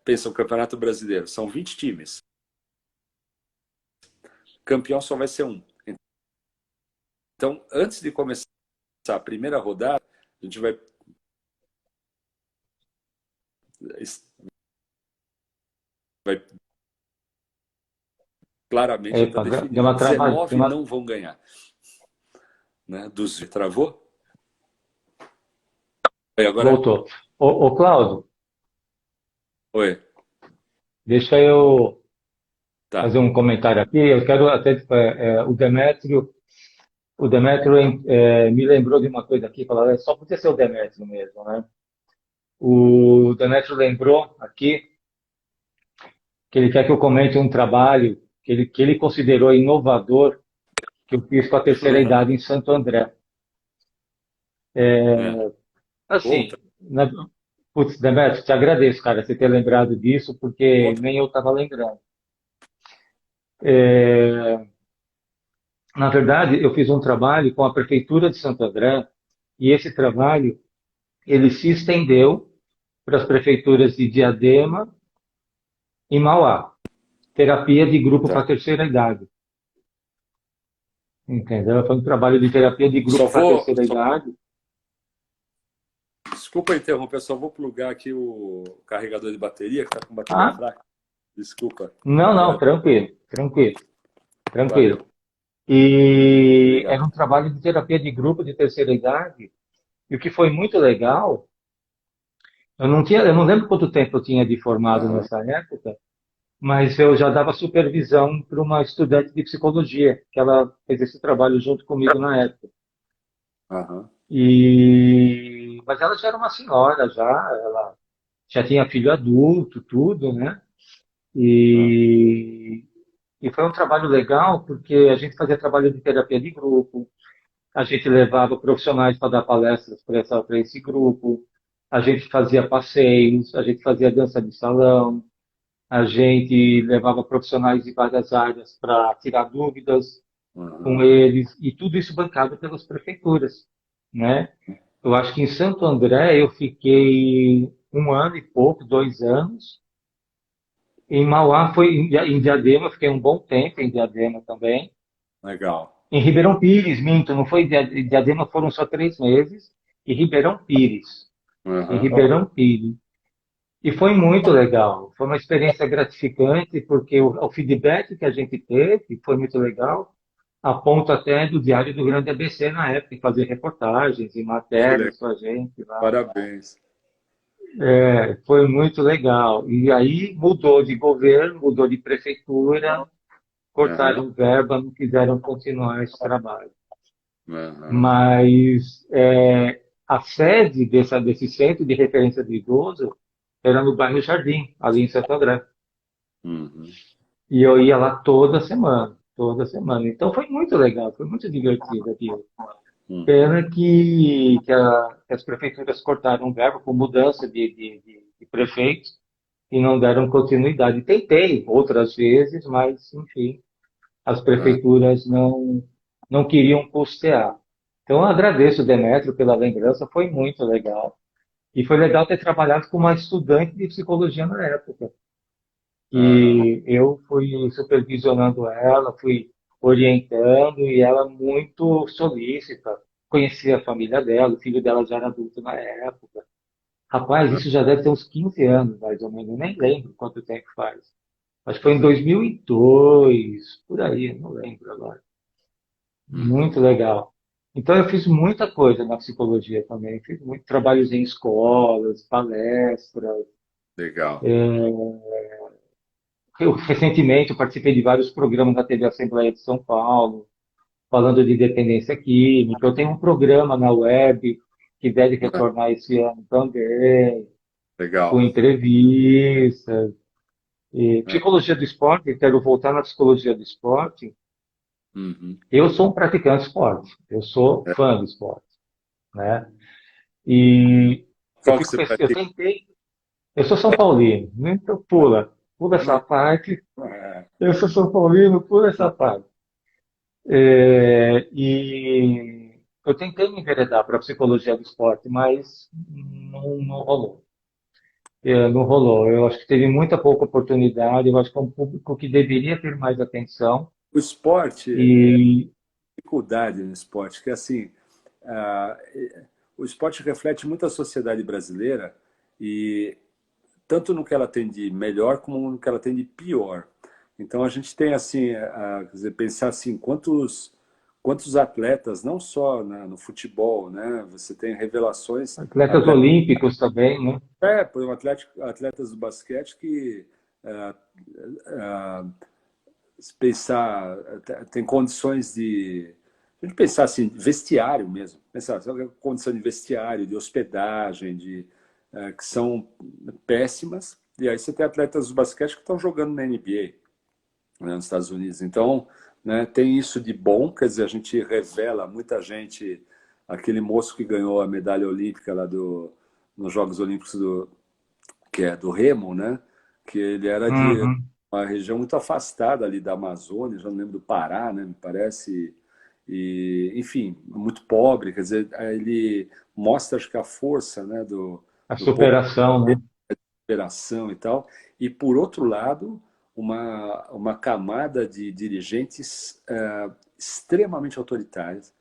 pensa o Campeonato Brasileiro, são 20 times. Campeão só vai ser um. Então, antes de começar a primeira rodada, a gente vai claramente já está Epa, deu definido. uma travada, 19 não vão ganhar. Né? Dos travou? E agora? voltou. Ô, Cláudio, Oi. deixa eu Tá. fazer um comentário aqui. Eu quero até, o Demétrio me lembrou de uma coisa aqui, falar, só podia ser o Demétrio mesmo, né? O Demétrio lembrou aqui que ele quer que eu comente um trabalho que ele considerou inovador que eu fiz com a terceira idade em Santo André. É. Conta. Assim, putz, Demetrio, te agradeço, cara, você ter lembrado disso, porque Conta. nem eu estava lembrando. É, na verdade, eu fiz um trabalho com a Prefeitura de Santo André, e esse trabalho ele se estendeu para as prefeituras de Diadema e Mauá. Terapia de grupo Tá. para terceira idade. Entendeu? Foi um trabalho de terapia de Só grupo para vou, terceira idade. desculpa interromper, só vou plugar aqui o carregador de bateria, que está com bateria Ah, fraca. Desculpa. não, não, Já, tranquilo, tranquilo, tranquilo. valeu. E era Obrigado. um trabalho de terapia de grupo de terceira idade. E o que foi muito legal, eu não lembro quanto tempo eu tinha de formado Aham, nessa época, mas eu já dava supervisão para uma estudante de psicologia, que ela fez esse trabalho junto comigo na época. aham, Mas ela já era uma senhora, ela já tinha filho adulto, tudo, né? aham, E, e foi um trabalho legal porque a gente fazia trabalho de terapia de grupo, a gente levava profissionais para dar palestras para esse grupo, a gente fazia passeios, a gente fazia dança de salão, a gente levava profissionais de várias áreas para tirar dúvidas com aham. eles, e tudo isso bancado pelas prefeituras, né? Eu acho que em Santo André eu fiquei um ano e pouco, 2 anos. Em Mauá foi em Diadema, eu fiquei um bom tempo em Diadema também. Legal. Em Ribeirão Pires, minto, não foi em Diadema, foram só 3 meses. E Ribeirão Pires, em Aham. Ribeirão Pires. E foi muito legal. Foi uma experiência gratificante, porque o feedback que a gente teve foi muito legal, a ponto até do Diário do Grande ABC na época, fazer reportagens e Que legal. matérias com a gente lá. Parabéns. Foi muito legal. E aí mudou de governo, mudou de prefeitura, Aham, cortaram verba, não quiseram continuar esse trabalho. aham, Mas a sede desse centro de referência de idoso era no bairro Jardim, ali em Santo André. uhum, E eu ia lá toda semana, toda semana. Então foi muito legal, foi muito divertido aquilo. uhum. Pena que as prefeituras cortaram verba com mudança de prefeito e não deram continuidade. Tentei outras vezes, mas, enfim, as Ah, prefeituras não queriam custear. Então, eu agradeço, Demetrio, pela lembrança, foi muito legal. E foi legal ter trabalhado com uma estudante de psicologia na época. aham. E eu fui supervisionando ela, fui orientando, e ela muito solícita. Conhecia a família dela, o filho dela já era adulto na época. Rapaz, isso já deve ter uns 15 anos, mais ou menos, eu nem lembro quanto tempo faz. Acho que foi em Aham, 2002, por aí, não lembro agora. uhum. Muito legal. Então, eu fiz muita coisa na psicologia também. Fiz muitos trabalhos em escolas, palestras. Legal. Recentemente, eu participei de vários programas da TV Assembleia de São Paulo, falando de dependência química. Eu tenho um programa na web que deve Ah, retornar esse ano também, com legal. entrevistas. E Ah, psicologia do esporte, quero voltar na psicologia do esporte. uhum. Eu sou um praticante de esporte, eu sou É. fã do esporte, né? E eu Qual que fico você pensando, eu pratica? tentei, eu sou São Paulino, né? Então pula essa Não. parte. É. Eu sou São Paulino, pula essa parte. E eu tentei me enveredar para a psicologia do esporte, mas não rolou. Não rolou. Eu acho que teve muita pouca oportunidade. Eu acho que é um público que deveria ter mais atenção. O esporte, E dificuldade no esporte, que assim, ah, o esporte reflete muito a sociedade brasileira e tanto no que ela tem de melhor como no que ela tem de pior. Então a gente tem assim, quer dizer, pensar assim, quantos atletas, não só no futebol, né? Você tem revelações, atletas atletas, olímpicos também, né? por exemplo, atletas do basquete que ah, ah, se pensar, tem condições de. A gente pensar assim, vestiário mesmo, pensar, sabe, condição de vestiário, de hospedagem, que são péssimas. E aí você tem atletas do basquete que estão jogando na NBA, né, nos Estados Unidos. Então, né, tem isso de bom, quer dizer, a gente revela muita gente, aquele moço que ganhou a medalha olímpica lá nos Jogos Olímpicos que é do remo, né? Que ele era de Uhum. uma região muito afastada ali da Amazônia, já não lembro do Pará, né? Me parece. e enfim, muito pobre. Quer dizer, ele mostra, acho que a força, né, A do povo, superação, né? operação e tal, e por outro lado, uma camada de dirigentes extremamente autoritários,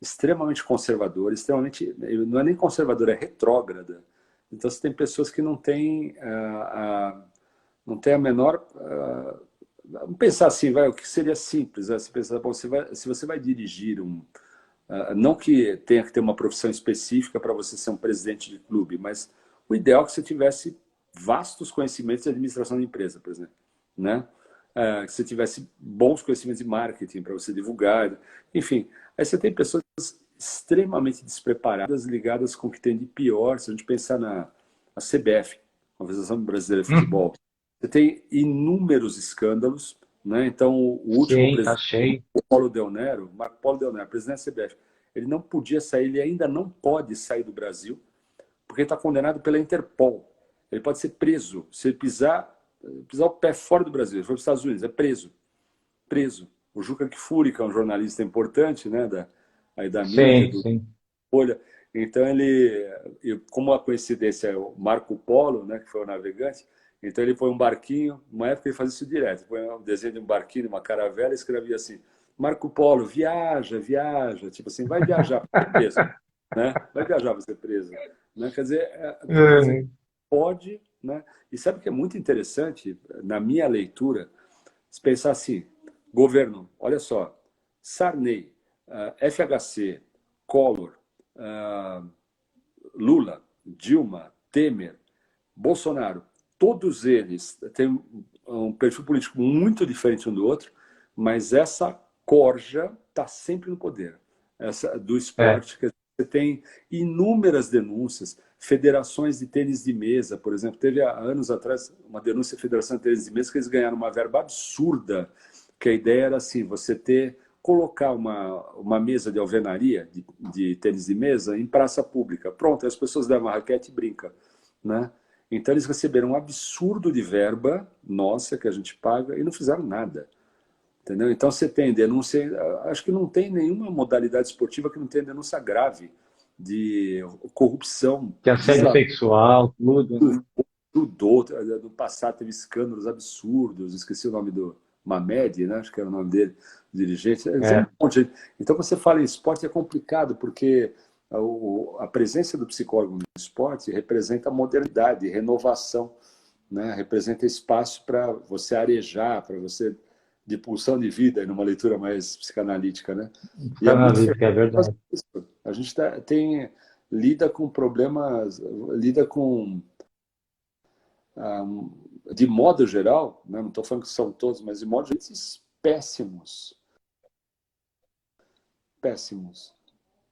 extremamente conservadora, extremamente, não é nem conservadora, é retrógrada. Então você tem pessoas que não têm não tem a menor vamos pensar assim, vai, o que seria simples, né? Se pensar, bom, se você vai dirigir não que tenha que ter uma profissão específica para você ser um presidente de clube, mas o ideal é que você tivesse vastos conhecimentos de administração de empresa, por exemplo, né? Que você tivesse bons conhecimentos de marketing para você divulgar, enfim. Aí você tem pessoas extremamente despreparadas, ligadas com o que tem de pior. Se a gente pensar na CBF, Confederação Brasileira de Uhum. Futebol, você tem inúmeros escândalos, né? Então, o último Sim, tá presidente, cheio. Marco Polo Del Nero, presidente da CBF, ele não podia sair, ele ainda não pode sair do Brasil, porque ele está condenado pela Interpol. Ele pode ser preso. Se ele pisar o pé fora do Brasil, ele for para os Estados Unidos, é preso. Preso. O Juca Kfouri, que é um jornalista importante, né, aí da mídia, Sim, do sim. Folha. Então, como a coincidência é o Marco Polo, né, que foi o navegante, então ele põe um barquinho, uma época ele fazia isso direto, põe um desenho de um barquinho, uma caravela, e escrevia assim, Marco Polo, viaja, viaja, tipo assim, vai viajar para ser preso, né? Vai viajar para ser preso. Né? Quer dizer, É. pode, né? E sabe o que é muito interessante, na minha leitura, se pensar assim, governo, olha só, Sarney, FHC, Collor, ah, Lula, Dilma, Temer, Bolsonaro, todos eles têm um perfil político muito diferente um do outro, mas essa corja está sempre no poder. Essa do É. esporte, que você tem inúmeras denúncias, federações de tênis de mesa, por exemplo, teve há anos atrás uma denúncia da Federação de Tênis de Mesa que eles ganharam uma verba absurda, que a ideia era assim, colocar uma mesa de alvenaria de tênis de mesa em praça pública. Pronto, as pessoas levam a raquete e brincam, né? Então eles receberam um absurdo de verba nossa que a gente paga e não fizeram nada. Entendeu? Então você tem denúncia, acho que não tem nenhuma modalidade esportiva que não tenha denúncia grave de corrupção, Que assédio deslavio, sexual, tudo, né? judô. No passado teve escândalos absurdos, esqueci o nome do Mamed, né? Acho que era o nome dele, dirigente. Tem um É. monte de... Então, quando você fala em esporte, é complicado, porque a presença do psicólogo no esporte representa modernidade, renovação, né? Representa espaço para você arejar, para você de pulsão de vida, numa leitura mais psicanalítica, né? E é muito Psicanalítica, é frequente verdade. isso. A gente lida com problemas, lida com de modo geral, né, não estou falando que são todos, mas de modo geral, esses péssimos, péssimos.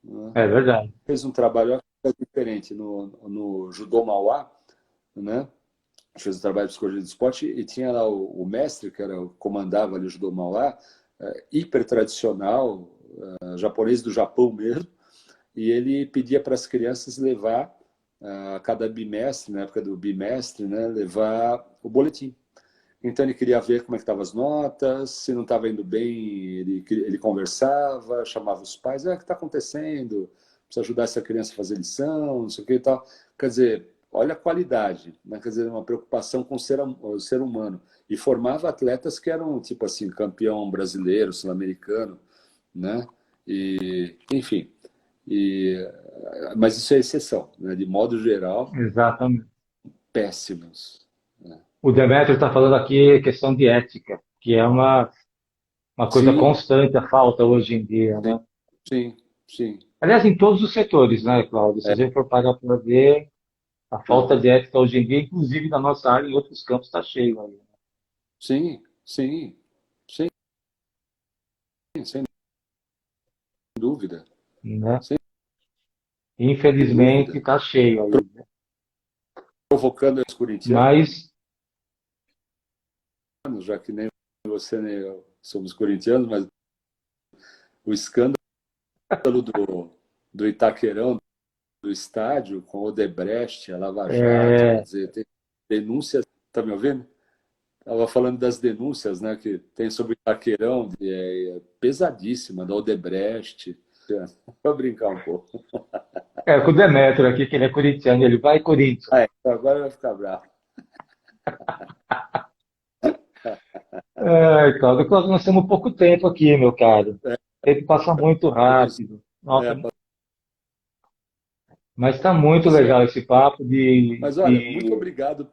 Né? É verdade. Fez um trabalho diferente no Judô Mauá, né? Fez um trabalho de psicologia do esporte e tinha lá o mestre, que comandava ali o Judô Mauá, hiper tradicional, japonês do Japão mesmo, e ele pedia para as crianças levar, a cada bimestre, na época do bimestre, né, levar o boletim. Então ele queria ver como é que estavam as notas, se não estava indo bem, ele conversava, chamava os pais, o que está acontecendo? Precisa ajudar essa criança a fazer lição, não sei o que e tal. Quer dizer, olha a qualidade, né? Quer dizer, uma preocupação com o ser humano. E formava atletas que eram, tipo assim, campeão brasileiro, sul-americano, né? E, enfim, mas isso é exceção, né? De modo geral, Exatamente. péssimos. Né? O Demetrio está falando aqui questão de ética, que é uma coisa Sim, constante, a falta hoje em dia, sim, né? sim, sim. Aliás, em todos os setores, né, Cláudio? Se a É, gente for parar para ver, a não. falta de ética hoje em dia, inclusive na nossa área, em outros campos, está cheio aí, Sim, sim, sim, sem dúvida, né? sem Infelizmente, dúvida. está cheio aí, né? Provocando os corintianos, Mas, já que nem você nem eu somos corintianos, mas o escândalo do Itaquerão, do estádio, com o Odebrecht, a Lava Jato, quer é, dizer, tem denúncias. Está me ouvindo? Estava falando das denúncias, né, que tem sobre Itaquerão, pesadíssima, da Odebrecht. Vou brincar um pouco. É, com o Demetrio aqui, que ele é corintiano, ele vai Corinthians. Ah, é, agora vai ficar bravo. Ai, Cláudio, nós temos pouco tempo aqui, meu caro. O É, tempo passa muito temos, rápido. Nossa, é, mas está muito passou. legal esse papo Mas olha, muito obrigado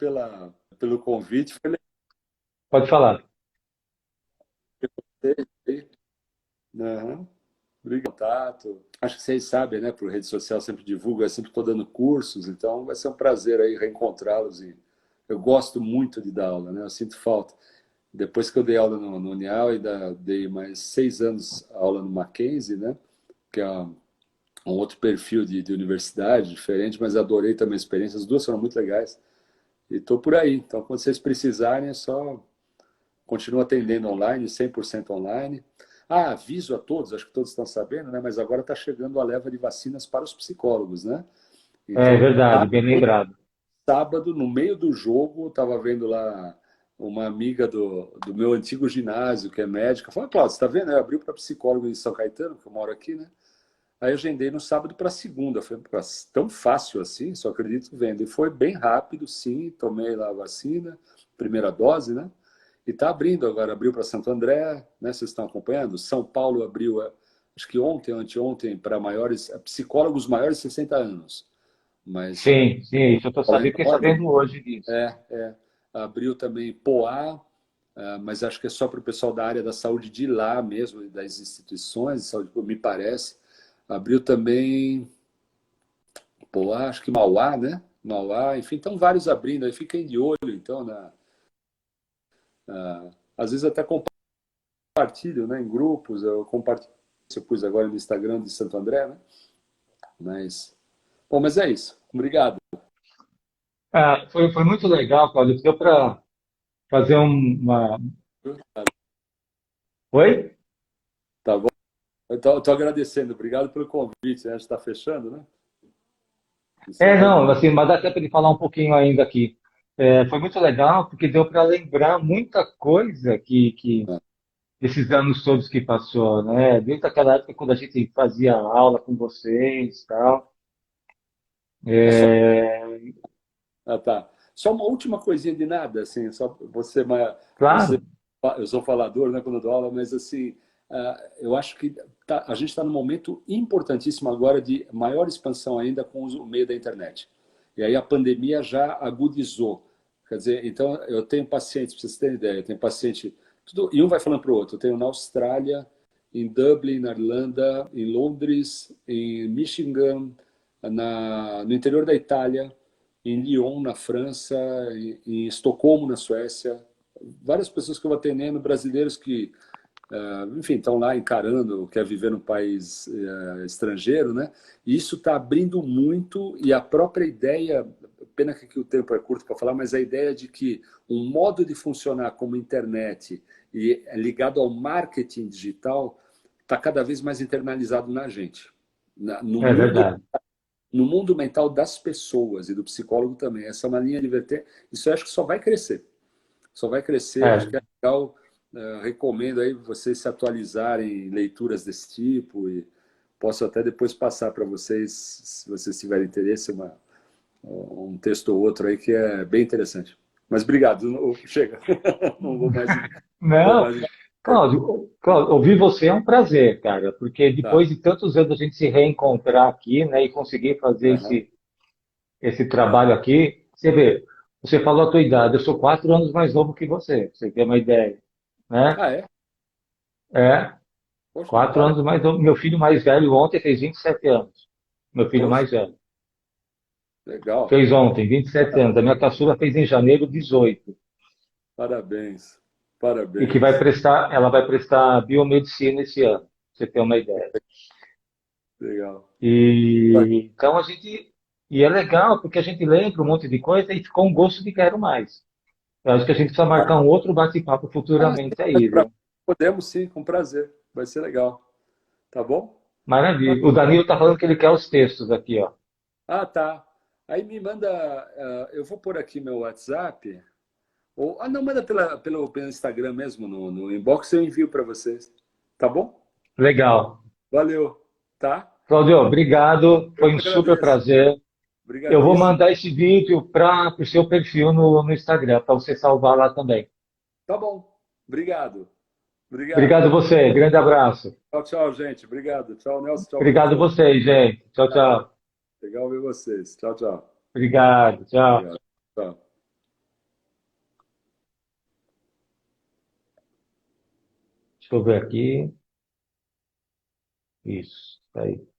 pelo convite. Foi legal Pode falar. ter aí. Aham. Obrigado, contato. Acho que vocês sabem, né? Por rede social sempre divulgo, eu sempre estou dando cursos, então vai ser um prazer aí reencontrá-los. E eu gosto muito de dar aula, né? Eu sinto falta. Depois que eu dei aula no Unial, ainda dei mais 6 anos aula no Mackenzie, né? Que é um outro perfil de universidade, diferente, mas adorei também a experiência. As duas foram muito legais. E estou por aí. Então, quando vocês precisarem, é só continuar atendendo online, 100% online. Ah, aviso a todos, acho que todos estão sabendo, né? Mas agora está chegando a leva de vacinas para os psicólogos, né? É Então, verdade, bem lembrado. sábado, no meio do jogo, estava vendo lá uma amiga do meu antigo ginásio, que é médica, falou, Cláudio, você está vendo? Eu abri para psicólogo em São Caetano, que eu moro aqui, né? Aí eu agendei no sábado para segunda. Foi tão fácil assim, só acredito vendo. E foi bem rápido, sim. Tomei lá a vacina, primeira dose, né? E está abrindo agora. Abriu para Santo André, né? Vocês estão acompanhando? São Paulo abriu, acho que ontem, anteontem, para maiores, psicólogos maiores de 60 anos. Mas Sim, sim, isso eu tô escola sabendo, fiquei enorme. sabendo hoje disso. Abriu também Poá, mas acho que é só para o pessoal da área da saúde de lá mesmo, das instituições de saúde, me parece. Abriu também Pô, acho que Mauá, né? Mauá, enfim, estão vários abrindo aí, fiquem de olho, então, às vezes até compartilho, né, em grupos, eu compartilho, eu pus agora no Instagram de Santo André, né? Mas, bom, mas é isso. Obrigado. Ah, foi muito legal, Cláudio. Deu para fazer uma. Oi? Tá bom? Eu tô agradecendo, obrigado pelo convite, né? A gente está fechando, né? É, não, Encerrando. assim, mas dá tempo de falar um pouquinho ainda aqui. É, foi muito legal, porque deu para lembrar muita coisa que Ah, esses anos todos que passou, né? Desde aquela época quando a gente fazia aula com vocês e tal. é só, É, tá. Só uma última coisinha de nada, assim, só você, claro, eu sou falador, né, quando eu dou aula, mas assim, eu acho que a gente está num momento importantíssimo agora de maior expansão ainda com o meio da internet. E aí a pandemia já agudizou. Quer dizer, então eu tenho pacientes, para vocês terem ideia, eu tenho paciente, e um vai falando para o outro. Eu tenho na Austrália, em Dublin, na Irlanda, em Londres, em Michigan, no interior da Itália, em Lyon, na França, em Estocolmo, na Suécia. Várias pessoas que eu vou atendendo, brasileiros que, enfim, estão lá encarando, quer viver num país estrangeiro, né? E isso está abrindo muito, e a própria ideia, pena que aqui o tempo é curto para falar, mas a ideia de que um modo de funcionar como internet e ligado ao marketing digital está cada vez mais internalizado na gente. No é mundo verdade. no mundo mental das pessoas e do psicólogo também. Essa é uma linha de vertente. Isso eu acho que só vai crescer. Só vai crescer. Acho É. que é legal. Recomendo aí vocês se atualizarem em leituras desse tipo e posso até depois passar para vocês, se vocês tiverem interesse, um texto ou outro aí que é bem interessante. Mas obrigado. Chega. Não vou mais. Vou Não, mais. Cláudio, ouvir você é um prazer, cara, porque Tá. depois de tantos anos a gente se reencontrar aqui, né, e conseguir fazer Aham. esse trabalho aqui, você vê, você falou a tua idade, eu sou 4 anos mais novo que você, pra você ter uma ideia, né? Ah, é? É, Poxa, 4 anos mais novo. Meu filho mais velho ontem fez 27 anos. Meu filho poxa, mais velho. legal. Fez ontem, 27 anos. A minha caçula fez em janeiro 18. Parabéns. E que vai Parabéns. prestar, ela vai prestar biomedicina esse ano, pra você ter uma ideia. Legal. E então a gente. E é legal, porque a gente lembra um monte de coisa e ficou um gosto de quero mais. Eu acho que a gente precisa marcar um outro bate-papo Ah, sim, futuramente aí, viu? podemos sim, com prazer. Vai ser legal. Tá bom? Maravilha. O Danilo está falando que ele quer os textos aqui, ó. Ah, tá. Aí me manda. Eu vou pôr aqui meu WhatsApp. Ou, não, manda pelo Instagram mesmo, no inbox, eu envio para vocês. Tá bom? Legal. Valeu, tá? Cláudio, obrigado. Eu Foi que um super agradeço. prazer. Eu vou Obrigadíssimo. mandar esse vídeo para o seu perfil no Instagram, para você salvar lá também. Tá bom. Obrigado. Obrigado Obrigado. você. Grande abraço. Tchau, tchau, gente. Obrigado. Tchau, Nelson. Tchau, Obrigado professor. vocês, gente. Tchau, tchau. Legal ver vocês. Tchau, tchau. Obrigado. Tchau. Obrigado. Tchau. Deixa eu ver aqui. Isso. Tá aí.